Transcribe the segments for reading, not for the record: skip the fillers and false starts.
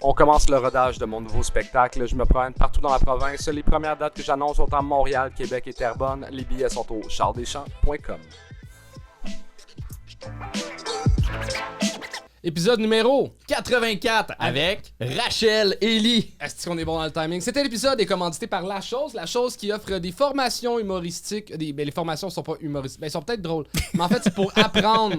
On commence le rodage de mon nouveau spectacle. Je me promène partout dans la province. Les premières dates que j'annonce sont à Montréal, Québec et Terrebonne. Les billets sont au charlesdeschamps.com. Épisode numéro 84 avec Rachel Ellie. Est-ce qu'on est bon dans le timing? C'était l'épisode est commandité par La Chose qui offre des formations humoristiques. Les formations sont pas humoristiques, elles sont peut-être drôles. Mais en fait, c'est pour apprendre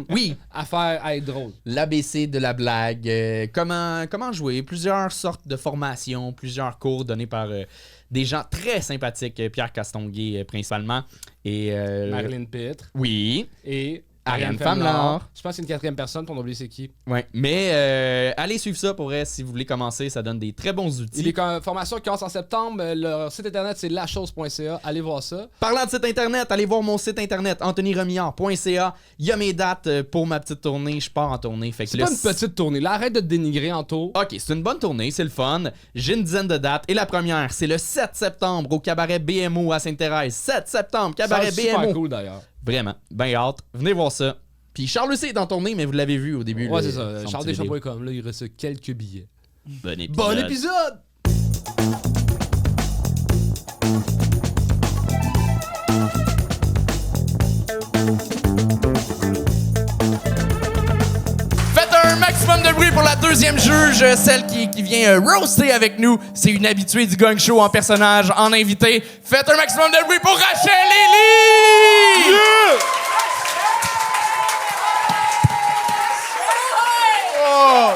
à être drôle. L'ABC de la blague, comment jouer, plusieurs sortes de formations, plusieurs cours donnés par des gens très sympathiques, Pierre Castonguay principalement. Et Marilyn Pitre. Oui. Et Ariane Famelard. Je pense que c'est une quatrième personne, pour on oublie c'est qui. Ouais, mais allez suivre ça pour vrai si vous voulez commencer, ça donne des très bons outils. Les formations qui commencent en septembre, leur site internet c'est lachose.ca, allez voir ça. Parlant de site internet, allez voir mon site internet anthonyremillard.ca. Il y a mes dates pour ma petite tournée, je pars en tournée. Fait que c'est pas une petite tournée, là arrête de te dénigrer Anto. Ok, c'est une bonne tournée, c'est le fun. J'ai une dizaine de dates et la première c'est le 7 septembre au cabaret BMO à Sainte-Thérèse. 7 septembre, cabaret c'est BMO. super cool d'ailleurs. Vraiment, ben hâte. Venez voir ça. Puis Charles aussi est en tournée, mais vous l'avez vu au début. Ouais, c'est ça. charlesdeschamps.com, là, il reste quelques billets. Bon épisode. Bon épisode! Faites un maximum de bruit pour la deuxième juge, celle qui vient roaster avec nous. C'est une habituée du gang show en personnage, en invité. Faites un maximum de bruit pour Rachel Ellie! Yeah! Oh.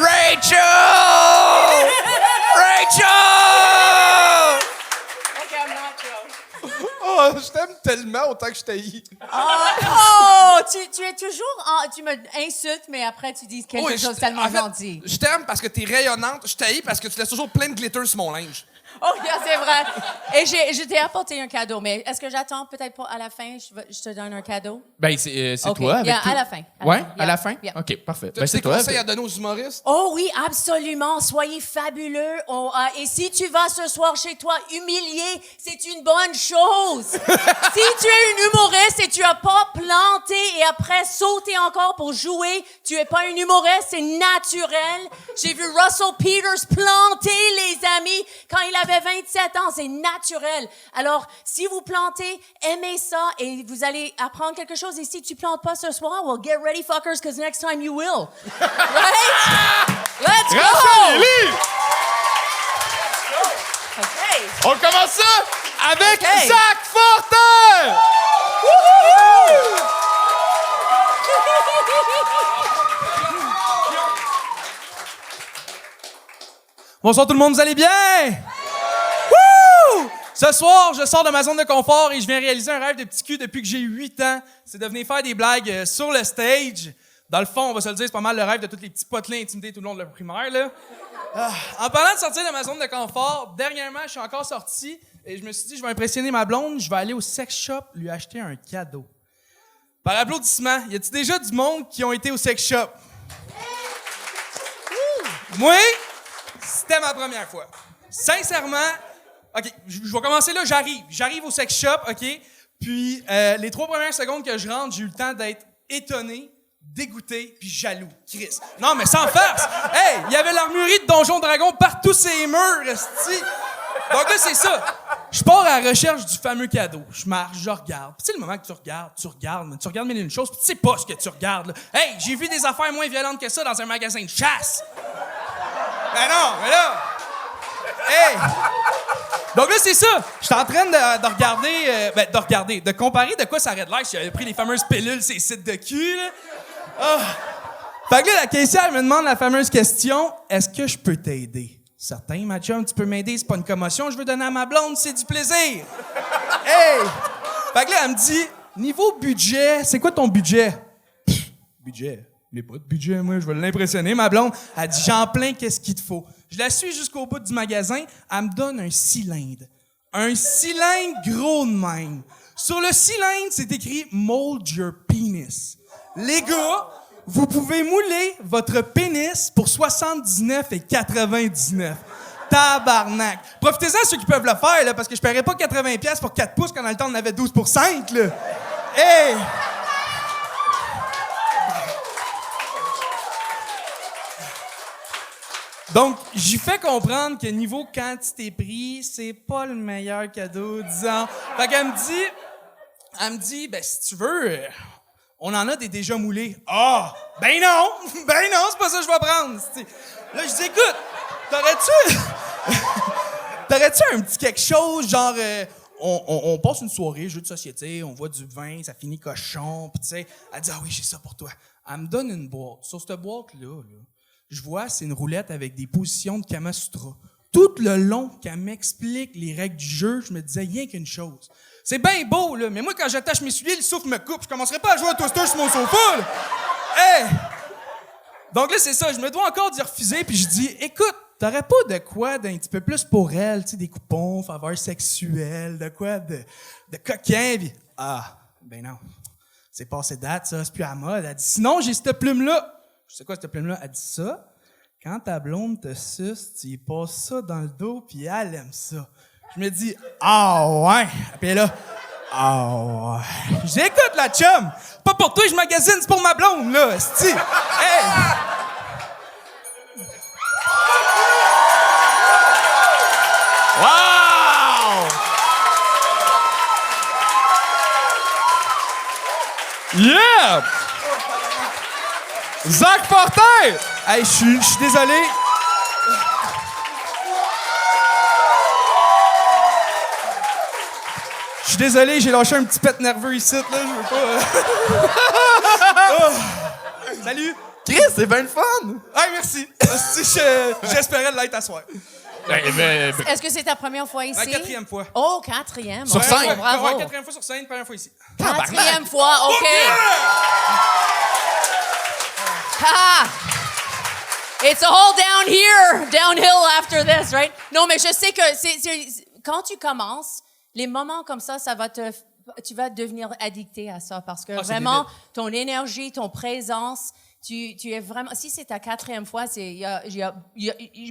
Rachel! Rachel! Oh, je t'aime tellement autant que je t'haïs. Tu es toujours... tu me insultes, mais après, tu dis quelque chose tellement en fait, gentil. Je t'aime parce que t'es rayonnante. Je t'haïs parce que tu laisses toujours plein de glitter sur mon linge. Oh, yeah, c'est vrai. Et je t'ai apporté un cadeau, mais est-ce que j'attends peut-être pas à la fin? Je te donne un cadeau? Ben, c'est OK. toi avec tout. À la fin. Ouais, à la fin? Yeah. OK, parfait. T'as Ben, des c'est toi. conseils à donner aux humoristes? Oh oui, absolument. Soyez fabuleux. Et si tu vas ce soir chez toi humilié, c'est une bonne chose. Si tu es une humoriste et tu as pas planté et après sauté encore pour jouer, tu es pas une humoriste, c'est naturel. J'ai vu Russell Peters planter, les amis, quand il avait 27 ans. C'est naturel. Alors, si vous plantez, aimez ça et vous allez apprendre quelque chose. Et si tu plantes pas ce soir, well, get ready, fuckers, because next time you will. Right? Let's go! Rachel Ellie! Okay. On commence ça avec Okay. Zach Fortin! Bonsoir tout le monde, vous allez bien? Wouh! Ce soir, je sors de ma zone de confort et je viens réaliser un rêve de petit cul depuis que j'ai 8 ans. C'est de venir faire des blagues sur le stage. Dans le fond, on va se le dire, c'est pas mal le rêve de tous les petits potelins intimidés tout le long de la primaire, là. En parlant de sortir de ma zone de confort, dernièrement, je suis encore sorti et je me suis dit, je vais impressionner ma blonde, je vais aller au sex shop lui acheter un cadeau. Par applaudissement, y a-t-il déjà du monde qui ont été au sex shop? Moi, c'était ma première fois. Sincèrement, OK, je vais commencer là, j'arrive au sex shop, OK? Puis, les 3 premières secondes que je rentre, j'ai eu le temps d'être étonné, dégoûté, puis jaloux. Chris. Non, mais sans farce! Hey, il y avait l'armurerie de Donjon Dragon partout ces murs, esti. Donc là, c'est ça. Je pars à la recherche du fameux cadeau. Je marche, je regarde. Puis tu sais, le moment que tu regardes, mais tu regardes mille et une choses, puis tu sais pas ce que tu regardes, là. Hey, j'ai vu des affaires moins violentes que ça dans un magasin de chasse. Ben non, mais là... Hey! Donc là, c'est ça. Je suis en train de regarder, de comparer de quoi ça aurait de l'air si j'avais pris les fameuses pilules, ces sites de cul, là. Ah. Fait que là, la caissière me demande la fameuse question, est-ce que je peux t'aider? Certain, ma chum, tu peux m'aider, c'est pas une commotion, je veux donner à ma blonde, c'est du plaisir. Hey! Fait que là, elle me dit, niveau budget, c'est quoi ton budget? Budget? Je n'ai pas de budget, moi, je veux l'impressionner, ma blonde. Elle dit, j'en plein, qu'est-ce qu'il te faut? Je la suis jusqu'au bout du magasin, elle me donne un cylindre. Un cylindre gros de même. Sur le cylindre, c'est écrit « Mold your penis ». Les gars, vous pouvez mouler votre pénis pour 79,99 $. Tabarnak! Profitez-en ceux qui peuvent le faire, là, parce que je paierais pas 80$ pour 4 pouces quand dans le temps on avait 12 pour 5, là. Hey! Donc, j'y fais comprendre que niveau quantité prix, c'est pas le meilleur cadeau, disons. Fait qu'elle me dit, ben, si tu veux, on en a des déjà moulés. Ah! Ben non! Ben non, c'est pas ça que je vais prendre. T'sais. Là, je dis, écoute, t'aurais-tu un petit quelque chose, genre, on passe une soirée, jeu de société, on voit du vin, ça finit cochon, pis tu sais, elle dit, ah oui, j'ai ça pour toi. Elle me donne une boîte. Sur cette boîte-là, je vois, c'est une roulette avec des positions de Kama Sutra. Tout le long qu'elle m'explique les règles du jeu, je me disais rien qu'une chose. C'est bien beau, là, mais moi, quand j'attache mes souliers, le souffle me coupe. Je commencerai pas à jouer à Toaster sur mon sofa, là. Hey! Donc là, c'est ça. Je me dois encore d'y refuser, puis je dis, écoute, t'aurais pas de quoi d'un petit peu plus pour elle, tu sais, des coupons, faveurs sexuelles, de quoi de coquin, puis ah, ben non. C'est passé date, ça, c'est plus à la mode. Elle dit, sinon, j'ai cette plume-là. Je sais quoi, cette plume-là? Elle dit ça. Quand ta blonde te suce, tu y passes ça dans le dos, puis elle aime ça. Je me dis, ah ouais. Puis là, ah ouais. J'écoute la chum. Pas pour toi, je magasine, c'est pour ma blonde, là. C'ti. Hey! Wow! Yeah! Zach Fortin! Hey, je suis désolé. Je suis désolé, j'ai lâché un petit pet nerveux ici, là. Je veux pas. Oh. Salut! Chris, c'est bien le fun! Hey, merci! J'espérais l'être à soir. Est-ce que c'est ta première fois ici? La quatrième fois. Oh, quatrième. Sur scène. Oh, bravo. Ouais, quatrième fois sur scène, première fois ici. Quatrième fois, OK. Ah! It's a whole downhill after this, right? Non, mais je sais que quand tu commences, les moments comme ça tu vas devenir addicté à ça parce que vraiment, ton énergie, ton présence, tu es vraiment... Si c'est ta quatrième fois,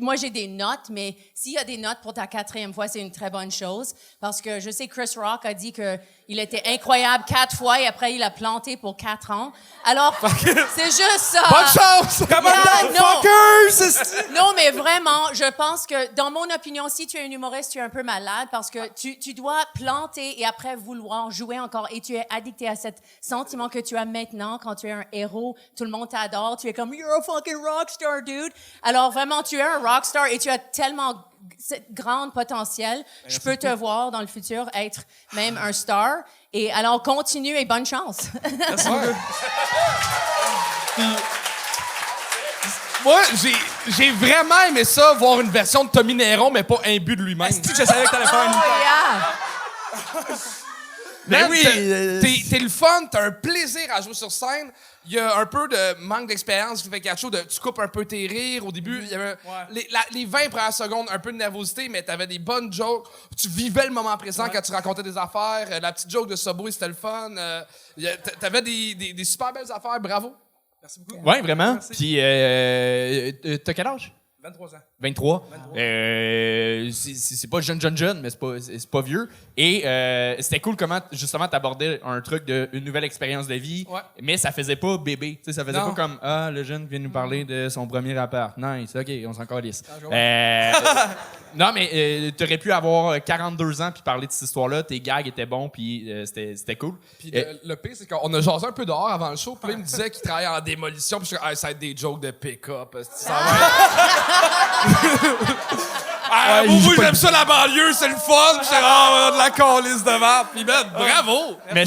moi, j'ai des notes, mais s'il y a des notes pour ta quatrième fois, c'est une très bonne chose parce que je sais que Chris Rock a dit qu'il était incroyable 4 fois et après, il a planté pour 4 ans. Alors, c'est juste ça. Bonne chance! Non, mais vraiment, je pense que, dans mon opinion, si tu es un humoriste, tu es un peu malade parce que tu dois planter et après vouloir jouer encore et tu es addicté à ce sentiment que tu as maintenant quand tu es un héros. Tout le monde t'adore. Tu es comme, you're a fucking rockstar, dude. Alors, vraiment, tu es un rockstar et tu as tellement grand potentiel. Je peux te voir dans le futur être même un star. Et alors, continue et bonne chance. Merci. Moi, j'ai vraiment aimé ça, voir une version de Tommy Néron, mais pas imbu de lui-même. Est-ce que je savais que t'allais faire une Mais oui, t'es le fun, t'as un plaisir à jouer sur scène. Il y a un peu de manque d'expérience qui fait quelque chose tu coupes un peu tes rires. Au début, il y avait les 20 premières secondes, un peu de nervosité, mais t'avais des bonnes jokes. Tu vivais le moment présent quand tu racontais des affaires. La petite joke de Subway, c'était le fun. T'avais des super belles affaires. Bravo. Merci beaucoup. Ouais, vraiment. Merci. Puis, t'as quel âge? 23 ans. 23. C'est pas jeune, mais c'est pas vieux. Et c'était cool comment, justement, t'abordais un truc d'une nouvelle expérience de vie, mais ça faisait pas bébé. T'sais, ça faisait pas comme « Ah, le jeune vient nous parler de son premier appart. Nice, OK, on s'en calisse. Non, mais t'aurais pu avoir 42 ans puis parler de cette histoire-là. Tes gags étaient bons, puis c'était cool. Puis le pire, c'est qu'on a jasé un peu dehors avant le show. Puis là, il me disait qu'il travaillait en démolition. Puis je suis comme, ça va être des jokes de pick-up. Ça va être... moi, j'aime ça la banlieue, c'est le fun. Puis j'étais de la calice de merde. Puis ben, bravo. Mais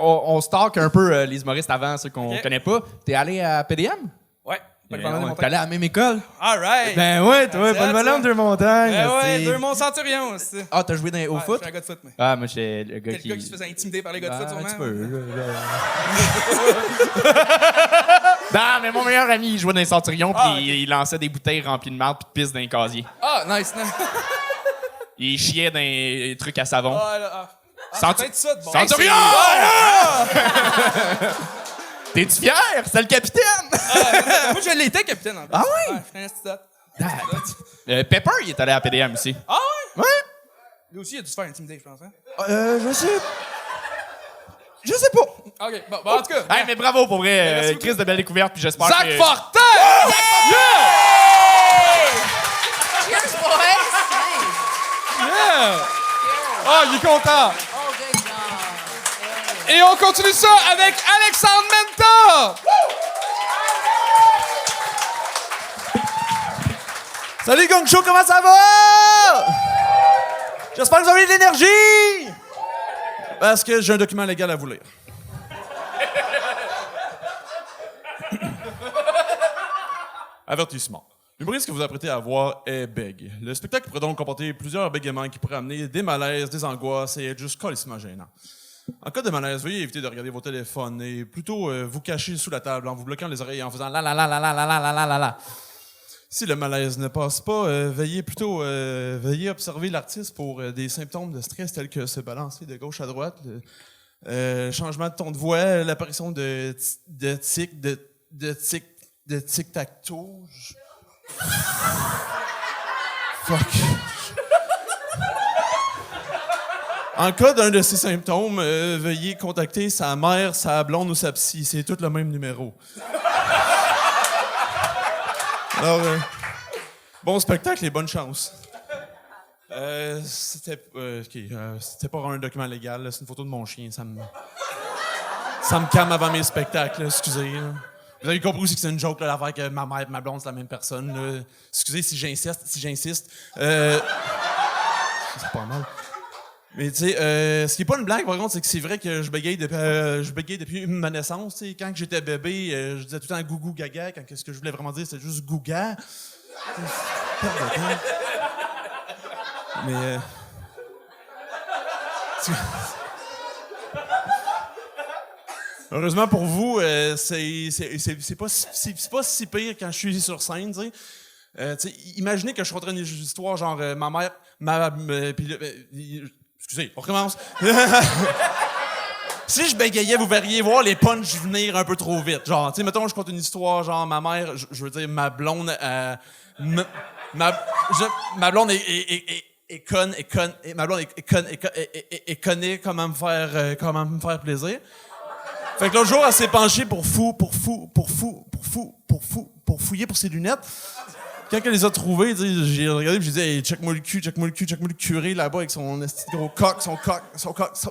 on stalk un peu les humoristes avant, ceux qu'on connaît pas. T'es allé à PDM? Ouais. T'es allé à la même école? All right. Ben ouais, toi, pas le malin de Deux-Montagnes. Ben ouais, Deux-Mont-Centurion. Ah, t'as joué au foot? Je suis un gars de foot, moi. Ah, moi, j'étais le gars Quel gars qui se faisait intimider par les gars de foot, sûrement? Un petit peu. Non, mais mon meilleur ami, il jouait dans les Centurions, puis il lançait des bouteilles remplies de marde puis de pisse dans les casiers. Ah, nice, nice. Il chiait dans les trucs à savon. C'est peut-être ça de bon. Centurion! T'es-tu fier? C'est le capitaine! Moi, je l'étais capitaine, en fait. Ah oui? Ouais, je fais un petit Pepper, il est allé à PDM aussi. Ah ouais? Ouais? Lui aussi, il a dû se faire intimider, je pense. Hein? Je sais pas. OK, bon, en tout cas. Hey, mais bravo pour vrai. Chris, de belle découverte, puis j'espère Zach que... Fortin! Yeah! Yeah! Oh, il est content. Oh, good job. Et on continue ça avec Alexandre Menta. Salut Gong Show, comment ça va? J'espère que vous avez de l'énergie! Parce que j'ai un document légal à vous lire. Avertissement. L'humoriste que vous apprêtez à voir est bègue. Le spectacle pourrait donc comporter plusieurs bégaiements qui pourraient amener des malaises, des angoisses et être juste colissement gênant. En cas de malaise, veuillez éviter de regarder vos téléphones et plutôt vous cacher sous la table en vous bloquant les oreilles et en faisant la la la la la la la la la la. Si le malaise ne passe pas, veuillez observer l'artiste pour des symptômes de stress tels que se balancer de gauche à droite, changement de ton de voix, l'apparition de tic-tac-toe. Fuck. En cas d'un de ces symptômes, veuillez contacter sa mère, sa blonde ou sa psy. C'est tout le même numéro. Alors, bon spectacle et bonne chance. C'était pas un document légal, là, c'est une photo de mon chien. Ça me calme avant mes spectacles, là, excusez. Là. Vous avez compris aussi que c'est une joke, là, l'affaire que ma mère et ma blonde, c'est la même personne. Là. Excusez si j'insiste. C'est pas mal. Mais tu sais, ce qui est pas une blague, par contre, c'est que c'est vrai que je bégaye depuis ma naissance. T'sais. Quand j'étais bébé, je disais tout le temps gougou gaga, quand ce que je voulais vraiment dire, c'était juste gouga. Mais heureusement pour vous, c'est pas si pire quand je suis sur scène, tu sais. Imaginez que je suis en train d'une histoire genre ma mère, excusez, on recommence. Si je bégayais, vous verriez voir les punchs venir un peu trop vite. Genre, tu sais, mettons, je compte une histoire, genre, ma mère, je veux dire, ma blonde, ma blonde est conne, et ma blonde est connaît comment me faire plaisir. Fait que l'autre jour, elle s'est penchée pour fouiller pour ses lunettes. Quand elle les a trouvées, j'ai regardé et j'ai dit hey, check-moi le curé là-bas avec son gros coq,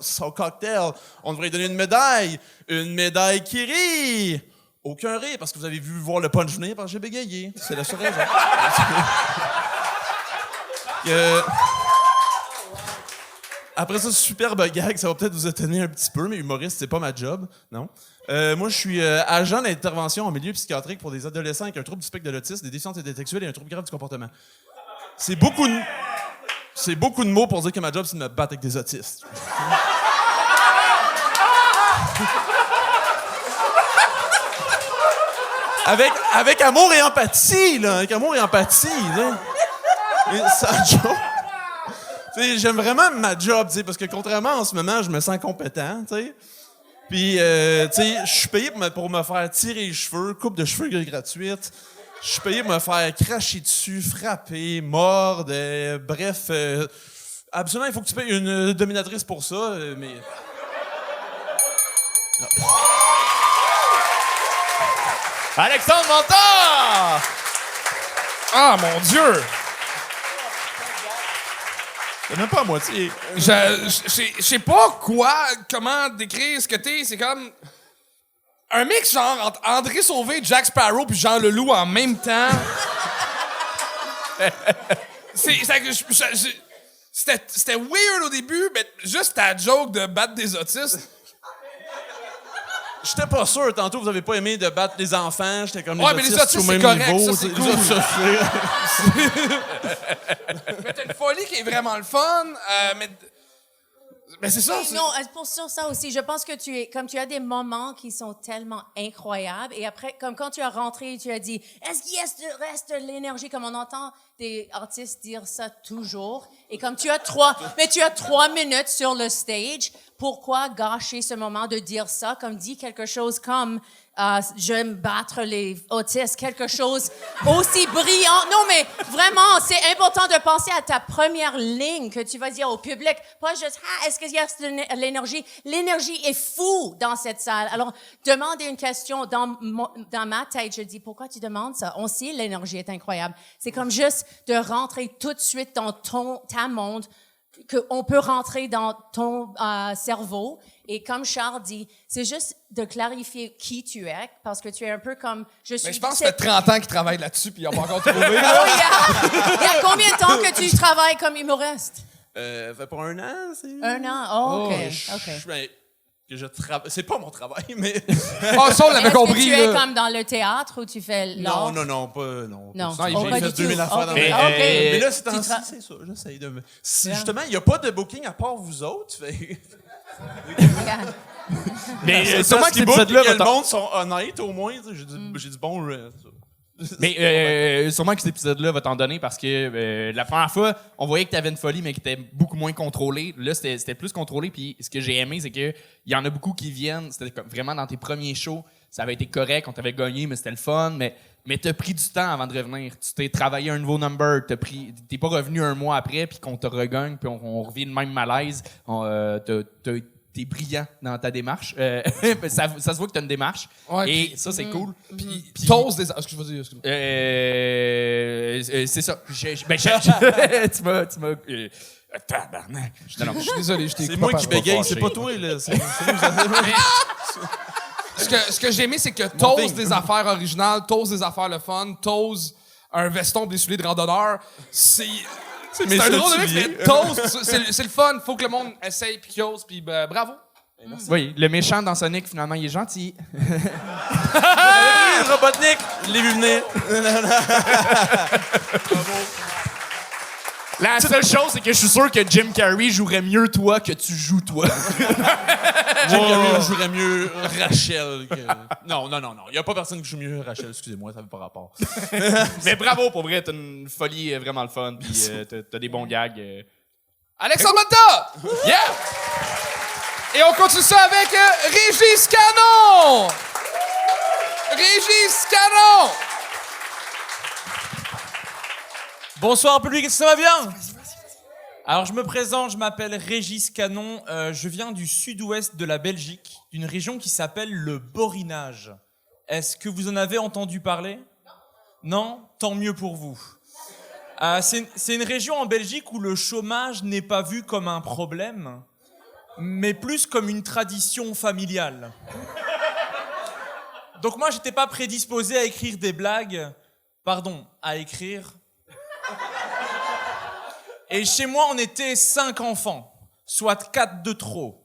son cocktail. On devrait lui donner une médaille. Une médaille qui rit. Aucun rire, parce que vous avez vu voir le punch venir parce que j'ai bégayé. C'est la seule raison. Après ça, superbe gag, ça va peut-être vous étonner un petit peu, mais humoriste, c'est pas ma job, non. Moi, je suis agent d'intervention en milieu psychiatrique pour des adolescents avec un trouble du spectre de l'autisme, des déficiences intellectuelles et un trouble grave du comportement. C'est beaucoup de mots pour dire que ma job, c'est de me battre avec des autistes. Avec amour et empathie, là. Avec amour et empathie, là. Et ça, job. T'sais, j'aime vraiment ma job, parce que contrairement en ce moment, je me sens compétent, tu sais. Puis, tu sais, je suis payé pour me faire tirer les cheveux, coupe de cheveux gratuite. Je suis payé pour me faire cracher dessus, frapper, mordre, bref. Absolument, il faut que tu payes une dominatrice pour ça, mais... Alexandre Menta! Ah, mon Dieu! C'est même pas à moitié. Je sais pas comment décrire ce que t'es. C'est comme un mix genre entre André Sauvé, Jack Sparrow puis Jean Leloup en même temps. C'était weird au début, mais juste ta joke de battre des autistes. J'étais pas sûr. Tantôt, vous avez pas aimé de battre les enfants. J'étais comme Ouais, mais les autistes, au même c'est correct, niveau. ça, c'est Les cool. autistes, Mais t'as une folie qui est vraiment le fun. Mais c'est ça. Non, pour sur ça aussi, je pense que tu as des moments qui sont tellement incroyables. Et après, comme quand tu as rentré, tu as dit, est-ce qu'il reste de l'énergie? Comme on entend des artistes dire ça toujours. Et comme tu as 3 minutes sur le stage, pourquoi gâcher ce moment de dire ça? Comme dit quelque chose comme, j'aime battre les autistes, quelque chose aussi brillant. Non, mais vraiment, c'est important de penser à ta première ligne que tu vas dire au public. Pas juste, est-ce qu'il y a de l'énergie? L'énergie est fou dans cette salle. Alors, demander une question dans ma tête, je dis, pourquoi tu demandes ça? On sait l'énergie est incroyable. C'est comme juste de rentrer tout de suite dans ta monde qu'on peut rentrer dans ton cerveau. Et comme Charles dit, c'est juste de clarifier qui tu es, parce que tu es un peu comme... Mais je pense que ça fait 30 ans qu'il travaille là-dessus, puis il n'a pas encore trouvé. Il y a combien de temps que tu travailles comme humoriste? Fait pour 1 an, c'est... 1 an? Oh, OK. C'est pas mon travail, mais... Ah, ça, on l'avait Est-ce compris, que tu es là. comme dans le théâtre où tu fais l'art? Non, pas... Non, Non. pas ça. Oh, J'ai pas fait du 2000 tout. affaires dans OK. ma vie. OK. Mais là, c'est Tu temps-ci, tra- c'est ça. J'essaye de... Justement, il n'y a pas de booking à part vous autres. Fait... Mais sûrement sûrement que cet épisode-là que va le monde sont honnêtes, au moins. J'ai du bon... Mais sûrement que cet épisode-là va t'en donner parce que la première fois, on voyait que tu avais une folie, mais qui était beaucoup moins contrôlée. Là, c'était plus contrôlé. Puis ce que j'ai aimé, c'est qu'il y en a beaucoup qui viennent. C'était comme vraiment dans tes premiers shows. Ça avait été correct, on t'avait gagné, mais c'était le fun. Mais t'as pris du temps avant de revenir. Tu t'es travaillé un nouveau number. T'es pas revenu 1 mois après, puis qu'on te regagne, puis on revient le même malaise. T'es brillant dans ta démarche. Ça se voit que t'as une démarche. Ouais, et ça, c'est cool. Puis t'oses des... Excuse-moi. C'est ça. Tu m'as... tabarnak. Non, Je suis désolé, je t'ai C'est coupé moi par qui rapport. bégaye, c'est pas toi. Là. C'est Ce que j'ai aimé, c'est que Mon t'oses thing. des affaires originales, t'oses des affaires le fun, t'oses un veston, des souliers de randonneur. C'est mes un drôle de souliers. mix, mais t'oses. C'est le fun. Faut que le monde essaye puis qu'il ose. Puis bravo. Oui, le méchant dans Sonic, finalement, il est gentil. Robotnik, je l'ai vu venir. La seule chose, c'est que je suis sûr que Jim Carrey jouerait mieux toi que tu joues toi. Jim Carrey jouerait mieux Rachel que... Non. Il n'y a pas personne qui joue mieux Rachel. Excusez-moi, ça fait pas rapport. Mais bravo, pour vrai, t'as une folie vraiment le fun, puis t'as des bons gags. Alexandre Manta! Yeah! Et on continue ça avec Régis Canon! Régis Canon! Bonsoir public, ça va bien? Alors je me présente, je m'appelle Régis Canon, je viens du sud-ouest de la Belgique, d'une région qui s'appelle le Borinage. Est-ce que vous en avez entendu parler? Non? Tant mieux pour vous. C'est une région en Belgique où le chômage n'est pas vu comme un problème, mais plus comme une tradition familiale. Donc moi, j'étais pas prédisposé à écrire des blagues, à écrire. Et chez moi, on était 5 enfants, soit 4 de trop.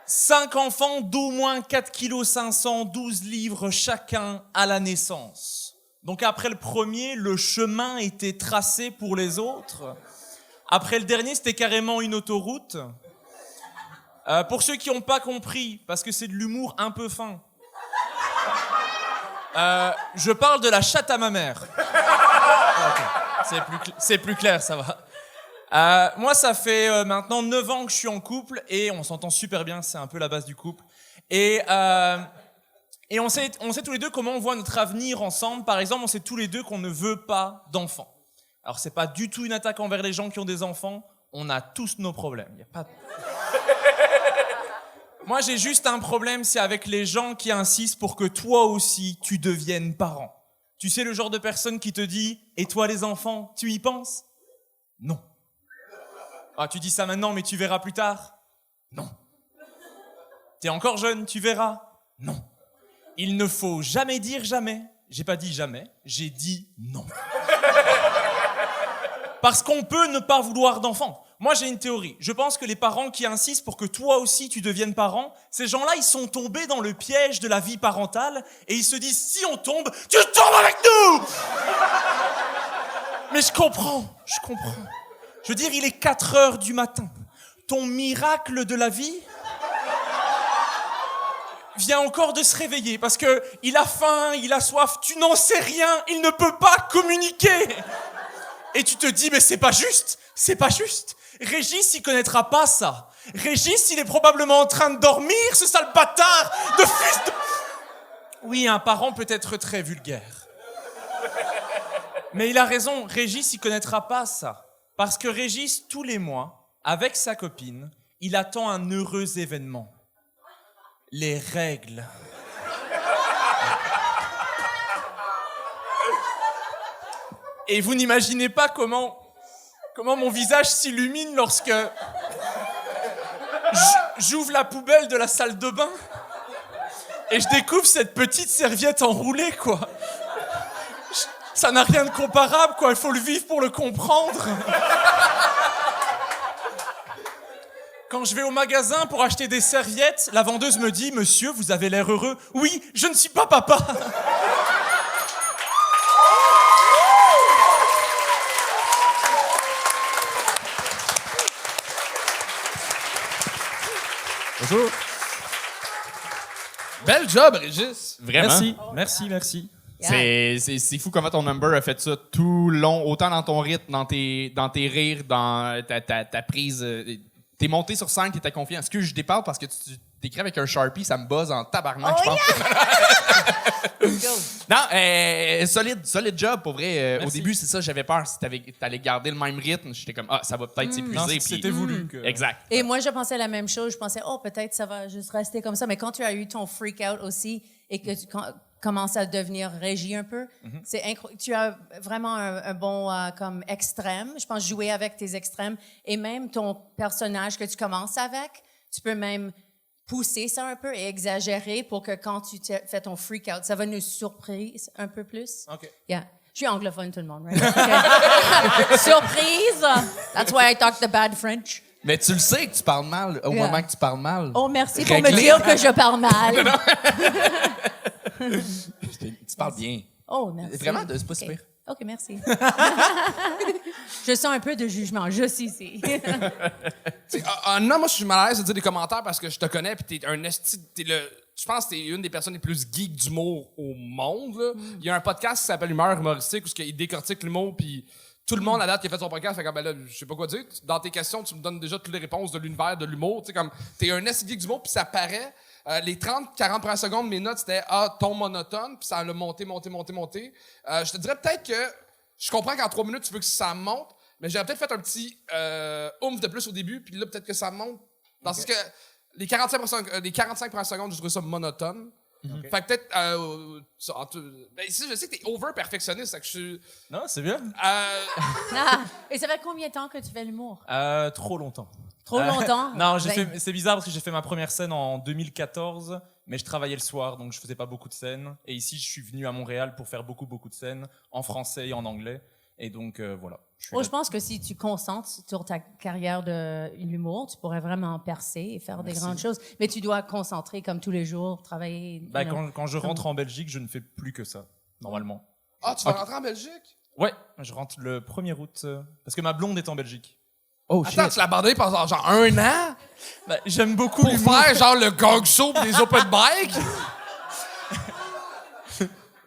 5 enfants d'au moins 4,5 kg, 12 livres chacun à la naissance. Donc après le premier, le chemin était tracé pour les autres. Après le dernier, c'était carrément une autoroute. Pour ceux qui n'ont pas compris, parce que c'est de l'humour un peu fin, je parle de la chatte à ma mère. C'est plus clair, ça va. Moi, ça fait maintenant 9 ans que je suis en couple et on s'entend super bien, c'est un peu la base du couple. Et on sait tous les deux comment on voit notre avenir ensemble. Par exemple, on sait tous les deux qu'on ne veut pas d'enfants. Alors, c'est pas du tout une attaque envers les gens qui ont des enfants. On a tous nos problèmes. Y a pas... Moi, j'ai juste un problème, c'est avec les gens qui insistent pour que toi aussi, tu deviennes parent. Tu sais, le genre de personne qui te dit « Et toi, les enfants, tu y penses ?» Non. Ah, tu dis ça maintenant, mais tu verras plus tard? Non. T'es encore jeune, tu verras? Non. Il ne faut jamais dire jamais. J'ai pas dit jamais, j'ai dit non. Parce qu'on peut ne pas vouloir d'enfants. Moi, j'ai une théorie. Je pense que les parents qui insistent pour que toi aussi tu deviennes parent, ces gens-là, ils sont tombés dans le piège de la vie parentale et ils se disent, si on tombe, tu tombes avec nous! Mais je comprends. Je veux dire, il est 4 heures du matin. Ton miracle de la vie vient encore de se réveiller parce que il a faim, il a soif, tu n'en sais rien, il ne peut pas communiquer. Et tu te dis, mais c'est pas juste. Régis, il connaîtra pas ça. Régis, il est probablement en train de dormir, ce sale bâtard de fils de... Oui, un parent peut être très vulgaire. Mais il a raison, Régis, il connaîtra pas ça. Parce que Régis, tous les mois, avec sa copine, il attend un heureux événement. Les règles. Et vous n'imaginez pas comment comment mon visage s'illumine lorsque j'ouvre la poubelle de la salle de bain et je découvre cette petite serviette enroulée, quoi. Ça n'a rien de comparable, quoi. Il faut le vivre pour le comprendre. Quand je vais au magasin pour acheter des serviettes, la vendeuse me dit « Monsieur, vous avez l'air heureux. » « Oui, je ne suis pas papa. » Bonjour. Bel job, Régis. Vraiment. Merci. C'est fou comment ton number a fait ça tout le long, autant dans ton rythme, dans tes rires, dans ta prise. T'es monté sur scène, t'étais confiant. Est-ce que je déparle parce que tu t'écris avec un Sharpie, ça me buzz en tabarnak, je pense. Non, solide job, pour vrai. Au début, c'est ça, j'avais peur. Si t'allais garder le même rythme, j'étais comme, ça va peut-être s'épuiser. C'était voulu. Exact. Et moi, je pensais la même chose. Je pensais, peut-être ça va juste rester comme ça. Mais quand tu as eu ton freak-out aussi et que tu commences à devenir Régie un peu, c'est incroyable. Tu as vraiment un bon comme extrême. Je pense jouer avec tes extrêmes. Et même ton personnage que tu commences avec, tu peux même pousser ça un peu et exagérer pour que quand tu fais ton freak-out, ça va nous surprendre un peu plus. OK. Yeah. Je suis anglophone, tout le monde, right? Okay. Surprise! That's why I talk the bad French. Mais tu le sais que tu parles mal au moment que tu parles mal. Oh, merci pour me dire que je parle mal. Tu parles bien. Oh, merci. Vraiment, c'est pas super. OK, merci. Je sens un peu de jugement, juste ici. Non, moi, je suis mal à l'aise de dire des commentaires parce que je te connais, puis t'es un esti... Je pense que t'es une des personnes les plus geeks d'humour au monde, là. Il y a un podcast qui s'appelle Humeur humoristique où il décortique l'humour, puis tout le monde à date qui a fait son podcast fait comme, ben là, je sais pas quoi dire. Dans tes questions, tu me donnes déjà toutes les réponses de l'univers de l'humour. Tu sais, comme, t'es un esti geek d'humour, puis ça paraît... les 30-40 premières secondes, mes notes, c'était ton monotone, puis ça a monté. Je te dirais peut-être que je comprends qu'en 3 minutes, tu veux que ça monte, mais j'aurais peut-être fait un petit oomph de plus au début, puis là, peut-être que ça monte. Dans ce que les 45 premières secondes, je trouve ça monotone. Fait que peut-être. Je sais que t'es over-perfectionniste, que je suis. Non, c'est bien. Et ça fait combien de temps que tu fais l'humour? Trop longtemps. Trop longtemps? Non, c'est bizarre parce que j'ai fait ma première scène en 2014, mais je travaillais le soir, donc je faisais pas beaucoup de scènes. Et ici, je suis venu à Montréal pour faire beaucoup de scènes, en français et en anglais. Et donc, voilà. Je pense que si tu concentres sur ta carrière de l'humour, tu pourrais vraiment percer et faire des grandes choses. Mais tu dois concentrer comme tous les jours, travailler. Quand je rentre en Belgique, je ne fais plus que ça, normalement. Ah, tu vas rentrer en Belgique? Ouais, je rentre le 1er août, parce que ma blonde est en Belgique. Oh, attends, tu l'as abandonné pendant genre 1 an? J'aime beaucoup pour faire genre le gong show pis les open bike?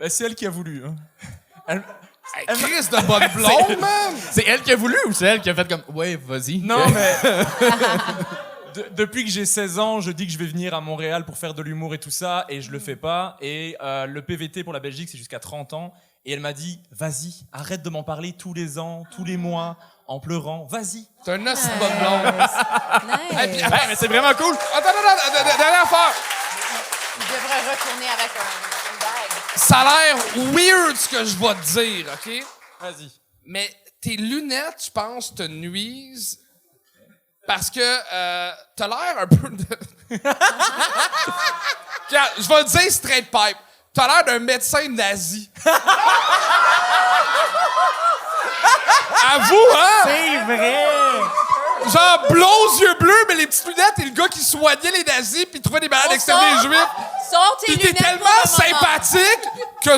C'est elle qui a voulu. Hein. Chris de bonne blonde, man! C'est elle qui a voulu ou c'est elle qui a fait comme ouais, vas-y? Non, mais depuis que j'ai 16 ans, je dis que je vais venir à Montréal pour faire de l'humour et tout ça, et je le fais pas. Et le PVT pour la Belgique, c'est jusqu'à 30 ans. Et elle m'a dit, vas-y, arrête de m'en parler tous les ans, tous les mois, en pleurant. Vas-y. T'es un os de bonne blonde. Nice. Mais c'est vraiment cool. Attends, dernière affaire. Tu devrais retourner avec une bague. Ça a l'air weird ce que je vais te dire, OK? Vas-y. Mais tes lunettes, je pense, te nuisent parce que t'as l'air un peu de... Je vais le dire straight pipe. T'as l'air d'un médecin nazi. Avoue, hein? C'est vrai! Genre blonds, yeux bleus, mais les petites lunettes et le gars qui soignait les nazis puis trouvait des malades exterminés juifs. Sors tes Pis t'es lunettes tellement pour un moment. sympathique que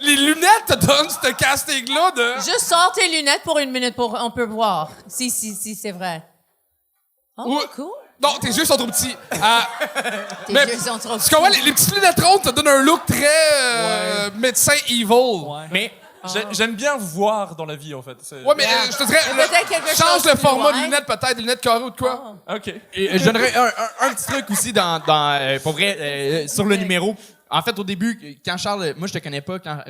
les lunettes te donnent ce casting-là de... Juste sors tes lunettes pour 1 minute on peut voir si c'est vrai. Oh, Ouais. cool. Non, tes yeux sont trop petits. Tes mais yeux sont trop tu comprends, les petites lunettes rondes te donnent un look très médecin evil. Ouais. Mais j'aime bien vous voir dans la vie, en fait. Ouais, mais je te dirais, Peut-être quelque change chose le plus format de loin. lunettes peut-être, des lunettes carrées ou de quoi. OK. Et je donnerais un petit truc aussi pour vrai, sur le numéro. En fait, au début, quand Charles... Moi, je te connais pas. Quand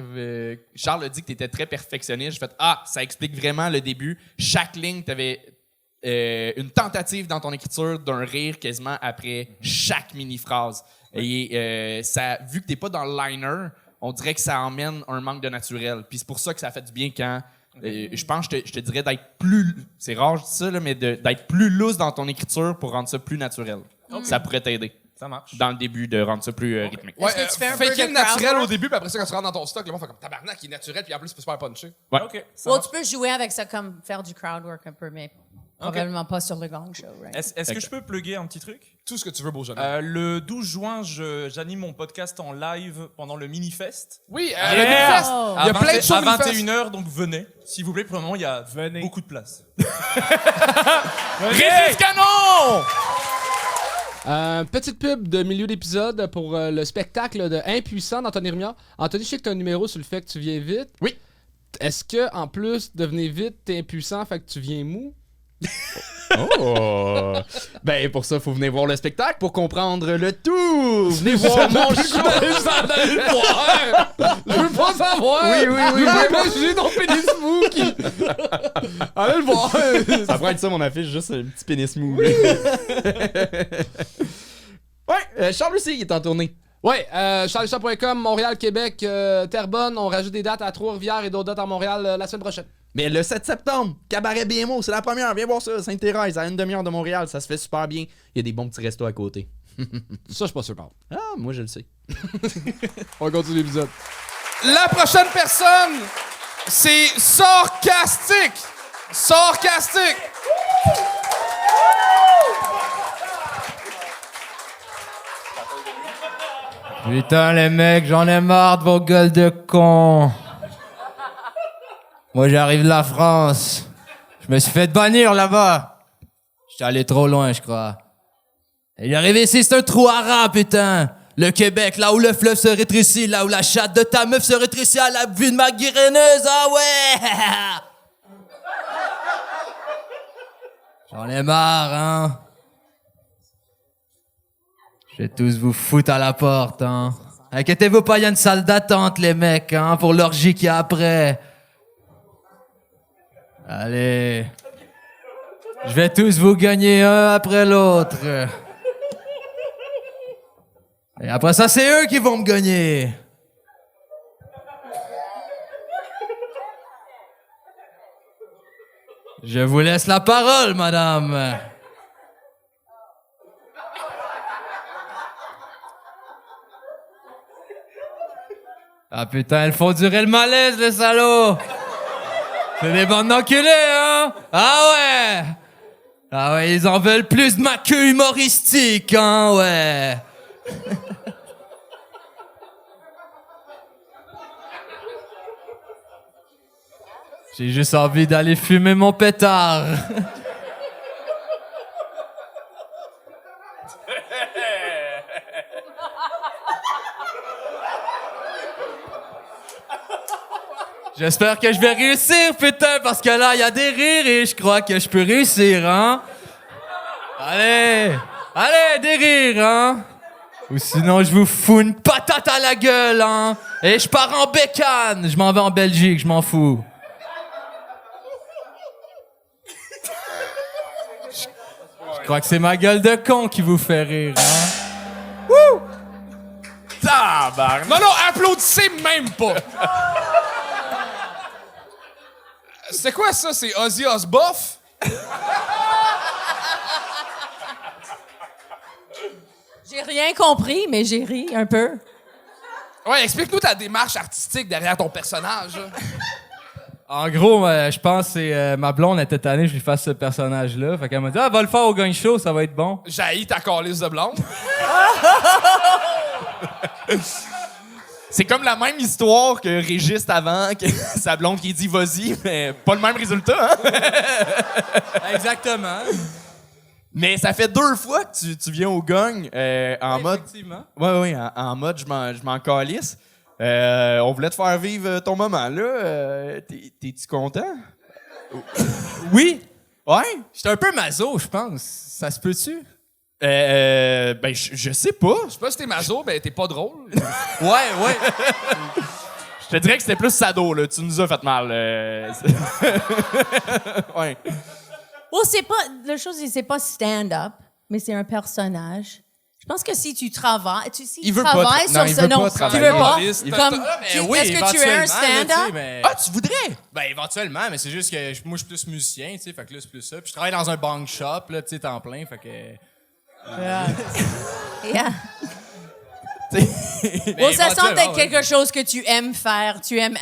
Charles a dit que tu étais très perfectionniste, j'ai fait « Ah, ça explique vraiment le début. Chaque ligne, tu avais une tentative dans ton écriture d'un rire quasiment après chaque mini-phrase. Et vu que t'es pas dans le liner, on dirait que ça emmène un manque de naturel. Puis c'est pour ça que ça fait du bien quand Et je pense que je te dirais d'être plus... C'est rare, je dis ça, là, mais d'être plus loose dans ton écriture pour rendre ça plus naturel. Ça pourrait t'aider. Ça marche. Dans le début, de rendre ça plus rythmique. Ouais, Est-ce que tu fais un peu fake de naturel crowd au work? début, puis après ça, quand tu rentres dans ton stock, le monde fait comme tabarnak, il est naturel, puis en plus, tu peux se faire puncher. Ouais. OK. ça Ou marche. tu peux jouer avec ça comme faire du crowd work un peu, mais probablement pas sur le Gong Show, right? Est-ce que je peux plugger un petit truc? Tout ce que tu veux, beau jeune. Le 12 juin, j'anime mon podcast en live pendant le Mini-Fest. Oui, Yeah! le Mini-Fest. Il y a plein de choses À Mini-Fest. 21h, donc venez. S'il vous plaît, pour le moment, il y a beaucoup de place. Régis Canon! Petite pub de milieu d'épisode pour le spectacle de Impuissant d'Anthony Rémillard. Anthony, je sais que tu as un numéro sur le fait que tu viens vite. Oui. Est-ce que en plus de venir vite, t'es impuissant, fait que tu viens mou? Oh! Ben, pour ça, faut venir voir le spectacle pour comprendre le tout! Venez voir mon show! Je veux pas savoir! Oui, oui, oui. Je veux pas imaginer ton pénis mou qui... Allez le voir! Ça pourrait être ça, mon affiche, juste un petit pénis mou. là. Ouais, Charles aussi, il est en tournée. Ouais, charleschamp.com, Montréal, Québec, Terrebonne. On rajoute des dates à Trois-Rivières et d'autres dates à Montréal la semaine prochaine. Mais le 7 septembre, Cabaret BMO, c'est la première. Viens voir ça, Sainte-Thérèse, à une demi-heure de Montréal. Ça se fait super bien. Il y a des bons petits restos à côté. Ça, je suis pas sûr, pardon. Ah, moi, je le sais. On continue l'épisode. La prochaine personne, c'est Sarcastique. Sarcastique. Putain, les mecs, j'en ai marre de vos gueules de cons. Moi, j'arrive de la France. Je me suis fait bannir là-bas. J'étais allé trop loin, je crois. Et j'arrive ici, c'est un trou à rats, putain. Le Québec, là où le fleuve se rétrécit, là où la chatte de ta meuf se rétrécit à la vue de ma guiréneuse, ah ouais! J'en ai marre, hein. Je vais tous vous foutre à la porte, hein. Inquiétez-vous pas, il y a une salle d'attente, les mecs, hein, pour l'orgie qu'il y a après. Allez. Je vais tous vous gagner un après l'autre. Et après ça, c'est eux qui vont me gagner. Je vous laisse la parole, madame. Ah putain, elles font durer le malaise, les salauds! C'est des bandes d'enculés, hein? Ah ouais! Ah ouais, ils en veulent plus de ma queue humoristique, hein, ouais! J'ai juste envie d'aller fumer mon pétard. J'espère que je vais réussir, putain, parce que là, il y a des rires et je crois que je peux réussir, hein? Allez! Allez, des rires, hein? Ou sinon, je vous fous une patate à la gueule, hein? Et je pars en bécane! Je m'en vais en Belgique, je m'en fous. Je crois que c'est ma gueule de con qui vous fait rire, hein? Wouh! Tabarnak! Non, non, applaudissez même pas! C'est quoi ça? C'est Ozzy Osbourne? J'ai rien compris, mais j'ai ri un peu. Ouais, explique-nous ta démarche artistique derrière ton personnage. là. En gros, je pense que c'est ma blonde était tannée que je lui fasse ce personnage-là. Fait qu'elle m'a dit « Ah, va le faire au Gang Show, ça va être bon. » J'haïs ta calice de blonde. C'est comme la même histoire que Régis avant, que sa blonde qui dit vas-y, mais pas le même résultat, hein? Exactement. Mais ça fait 2 fois que tu viens au gang en mode. Effectivement. Ouais, en mode je m'en calisse. On voulait te faire vivre ton moment là. T'es-tu content? Oui, Ouais? j'étais un peu maso, je pense. Ça se peut-tu? Ben, je sais pas. Je sais pas si t'es maso, ben t'es pas drôle. Ouais. Je te dirais que c'était plus sado, là. Tu nous as fait mal. Ouais. Oh, c'est pas. La chose, c'est pas stand-up, mais c'est un personnage. Je pense que si tu travailles, Il veut pas travailles tra- sur non, il ce veut non, pas tu travailler. veux pas. Il veut- Comme, oui, est-ce que tu es un éventuellement, là, tu sais, stand-up? mais- Ah, tu voudrais? Ben, éventuellement, mais c'est juste que moi, je suis plus musicien, tu sais, fait que là, c'est plus ça. Puis je travaille dans un bang shop, là, tu sais, temps plein, fait que... Yeah. Mais Bon, ça semble éventuellement, être quelque chose que tu aimes faire. Tu aimes,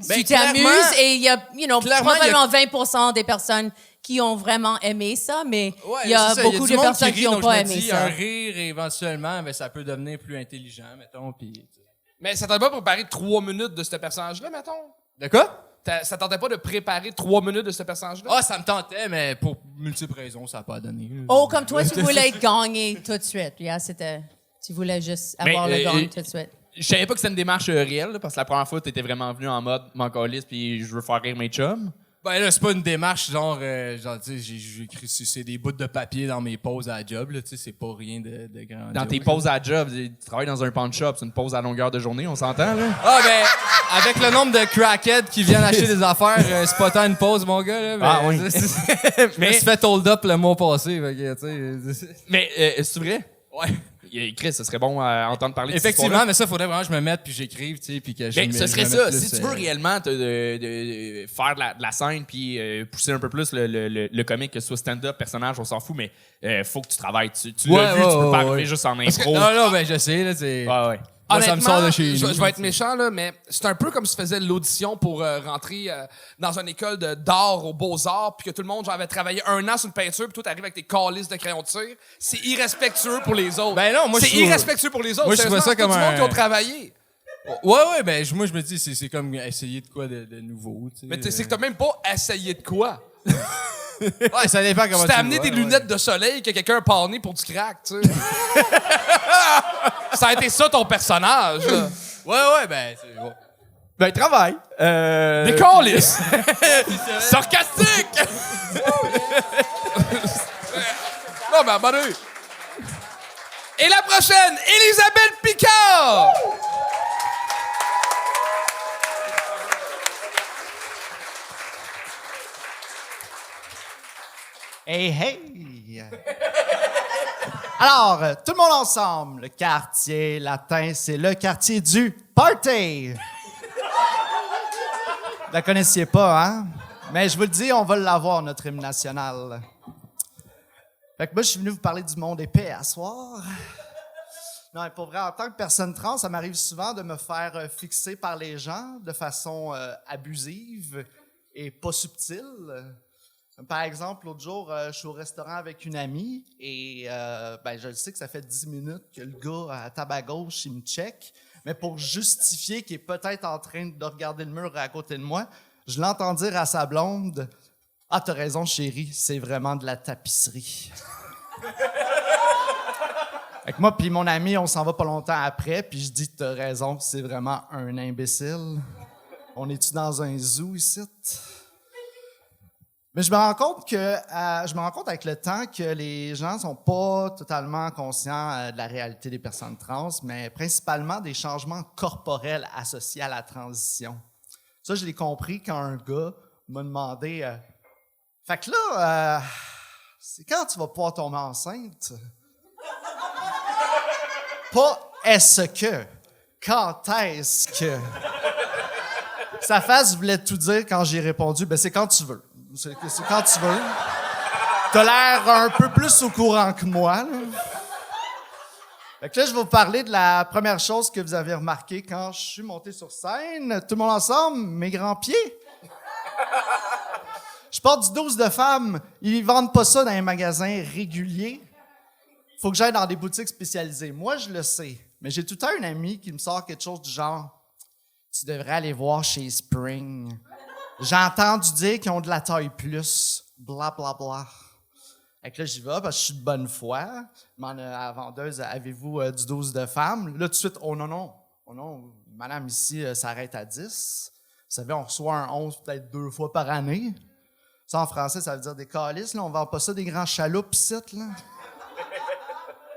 tu clairement- t'amuses et il y a, clairement, probablement 20% des personnes qui ont vraiment aimé ça, mais Ouais, il y a c'est ça, beaucoup du de monde personnes rit, qui n'ont donc pas je me aimé dis, ça. Un rire, éventuellement, ben, ça peut devenir plus intelligent, mettons, puis... Mais ça t'aurait pas préparé 3 minutes de ce personnage-là, mettons? De quoi? Ça tentait pas de préparer 3 minutes de ce personnage-là? Ah, ça me tentait, mais pour multiples raisons, ça n'a pas donné. Oh, comme toi, tu voulais gagner tout de suite. Yeah, tu voulais juste avoir le gagne tout de suite. Je savais pas que c'était une démarche réelle, là, parce que la première fois, t'étais vraiment venu en mode m'en calisse puis je veux faire rire mes chums. Ben là, c'est pas une démarche genre tu sais, j'ai écrit c'est des bouts de papier dans mes pauses à la job, là, tu sais, c'est pas rien de grand. Dans tes pauses à job, tu travailles dans un pawn shop, c'est une pause à longueur de journée, on s'entend, là? Ah ben, avec le nombre de crackheads qui viennent acheter des affaires, c'est pas tant une pause, mon gars, là. Mais, Ah oui. Je me suis fait hold up le mois passé, fait que, tu sais. Mais, c'est vrai? Ouais. Chris, ce serait bon à entendre parler de cette Effectivement, histoire-là. mais ça, faudrait vraiment que je me mette puis j'écrive, tu sais, puis que je Mais me- ce je serait me ça. mette Si plus, tu veux réellement de faire de la scène puis pousser un peu plus le comique, que ce soit stand-up, personnage, on s'en fout, mais faut que tu travailles. Tu Ouais, l'as vu, tu peux ouais, pas ouais, arriver ouais. juste en que- impro. Non, ben je sais, là, c'est... Ouais, ouais. Moi, ça me sort de chez je nous. vais être méchant, là, mais c'est un peu comme si tu faisais l'audition pour rentrer dans une école d'art aux Beaux-Arts, puis que tout le monde genre, avait travaillé 1 an sur une peinture, puis toi, t'arrives avec tes calices de crayons de cire. C'est irrespectueux pour les autres. Ben non, moi, je c'est trouve- irrespectueux pour les autres. Moi, je trouve Sérieusement, ça comme c'est tout du monde un- qui ont travaillé. Ouais, ben moi, je me dis, c'est comme essayer de quoi de nouveau, tu sais. Mais c'est que t'as même pas essayé de quoi. Ouais, ça dépend comment Tu tu t'es le amené vois, des ouais. lunettes de soleil que quelqu'un a pané pour du crack, tu sais. Ça a été ça ton personnage, là. Ouais, ben... c'est bon. Ben, travaille. Des calices! Sarcastique! Non, mais abonné. Et la prochaine, Elisabeth Picard! Hey, hey! Alors, tout le monde ensemble, le quartier latin, c'est le quartier du party! Vous la connaissiez pas, hein? Mais je vous le dis, on va l'avoir, notre hymne national. Fait que moi, je suis venu vous parler du monde épais à soir. Non, mais pour vrai, en tant que personne trans, ça m'arrive souvent de me faire fixer par les gens de façon abusive et pas subtile. Par exemple, l'autre jour, je suis au restaurant avec une amie et ben, je sais que ça fait 10 minutes que le gars à la table à gauche, il me check. Mais pour justifier qu'il est peut-être en train de regarder le mur à côté de moi, je l'entends dire à sa blonde « Ah, t'as raison, chérie, c'est vraiment de la tapisserie. » Fait que moi puis mon ami, on s'en va pas longtemps après, puis je dis « T'as raison, c'est vraiment un imbécile. On est-tu dans un zoo ici? » Mais je me rends compte avec le temps que les gens sont pas totalement conscients de la réalité des personnes trans, mais principalement des changements corporels associés à la transition. Ça, je l'ai compris quand un gars m'a demandé fait que là, c'est quand tu vas pouvoir tomber enceinte? Pas est-ce que, quand est-ce que? Sa face voulait tout dire quand j'ai répondu, ben c'est quand tu veux. C'est quand tu veux. T'as l'air un peu plus au courant que moi, là. Fait que là, je vais vous parler de la première chose que vous avez remarqué quand je suis monté sur scène. Tout le monde ensemble, mes grands pieds. Je porte du 12 de femmes. Ils vendent pas ça dans les magasins réguliers. Faut que j'aille dans des boutiques spécialisées. Moi, je le sais. Mais j'ai tout le temps une amie qui me sort quelque chose du genre « Tu devrais aller voir chez Spring. J'ai entendu dire qu'ils ont de la taille plus. Bla, bla, bla. » Fait que là, j'y vais parce que je suis de bonne foi. Je demande à la vendeuse « Avez-vous du 12 de femmes? » Là, tout de suite « Oh non, non. Oh non, madame, ici, ça arrête à 10. Vous savez, on reçoit un 11 peut-être 2 fois par année. Ça, en français, ça veut dire des calices. Là, on vend pas ça des grands chaloupes ici, là.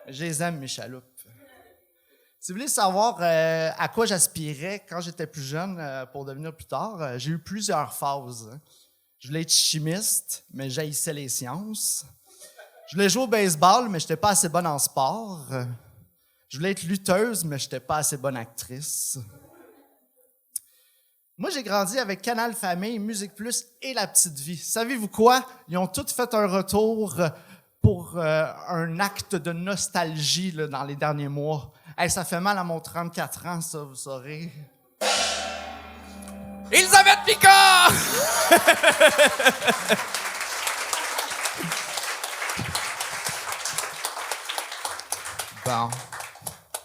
Je les aime, mes chaloupes. Si vous voulez savoir à quoi j'aspirais quand j'étais plus jeune pour devenir plus tard, j'ai eu plusieurs phases. Je voulais être chimiste, mais j'haïssais les sciences. Je voulais jouer au baseball, mais j'étais pas assez bonne en sport. Je voulais être lutteuse, mais j'étais pas assez bonne actrice. Moi, j'ai grandi avec Canal Famille, Musique Plus et La Petite Vie. Savez-vous quoi? Ils ont tous fait un retour pour un acte de nostalgie là, dans les derniers mois. Hey, ça fait mal à mon 34 ans, ça, vous saurez. Elisabeth Picard! Bon.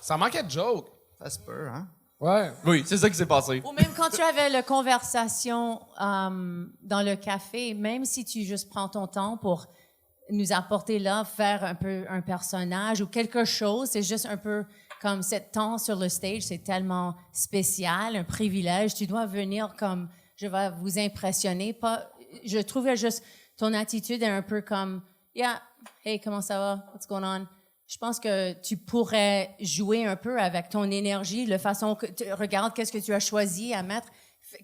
Ça manquait de joke. Ça se peut, hein? Ouais. Oui, c'est ça qui s'est passé. Ou même quand tu avais la conversation dans le café, même si tu juste prends ton temps pour nous apporter là, faire un peu un personnage ou quelque chose, c'est juste un peu comme ce temps sur le stage, c'est tellement spécial, un privilège. Tu dois venir comme, je vais vous impressionner. Pas, je trouvais juste ton attitude est un peu comme, yeah, hey, comment ça va? What's going on? Je pense que tu pourrais jouer un peu avec ton énergie, la façon que regarde qu'est-ce que tu as choisi à mettre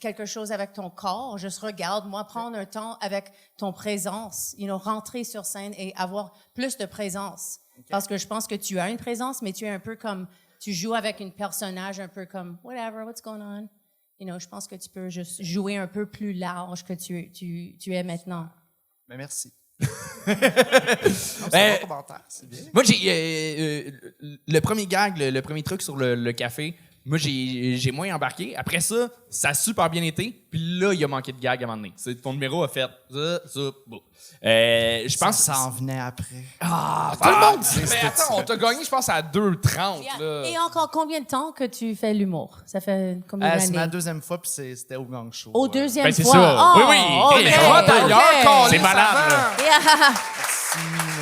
quelque chose avec ton corps. Juste regarde, moi, prendre un temps avec ton présence, rentrer sur scène et avoir plus de présence. Okay. Parce que je pense que tu as une présence, mais tu es un peu comme, tu joues avec un personnage un peu comme, whatever, what's going on? Je pense que tu peux juste jouer un peu plus large que tu es maintenant. Mais merci. C'est bon commentaire, c'est bien. Moi, j'ai le premier gag, le premier truc sur le café. Moi, j'ai moins embarqué. Après ça, ça a super bien été. Puis là, il a manqué de gag à un moment donné. Ton numéro a fait ça, bon. Je pense ça en venait après. Tout le monde dit. Mais attends, on t'a gagné, je pense, à 2h30. Là. Et encore combien de temps que tu fais l'humour? Ça fait combien d'années? C'est ma deuxième fois, puis c'était au Gang Show. Au deuxième c'est fois? Ça. Oh, oui. Okay. C'est malade, là.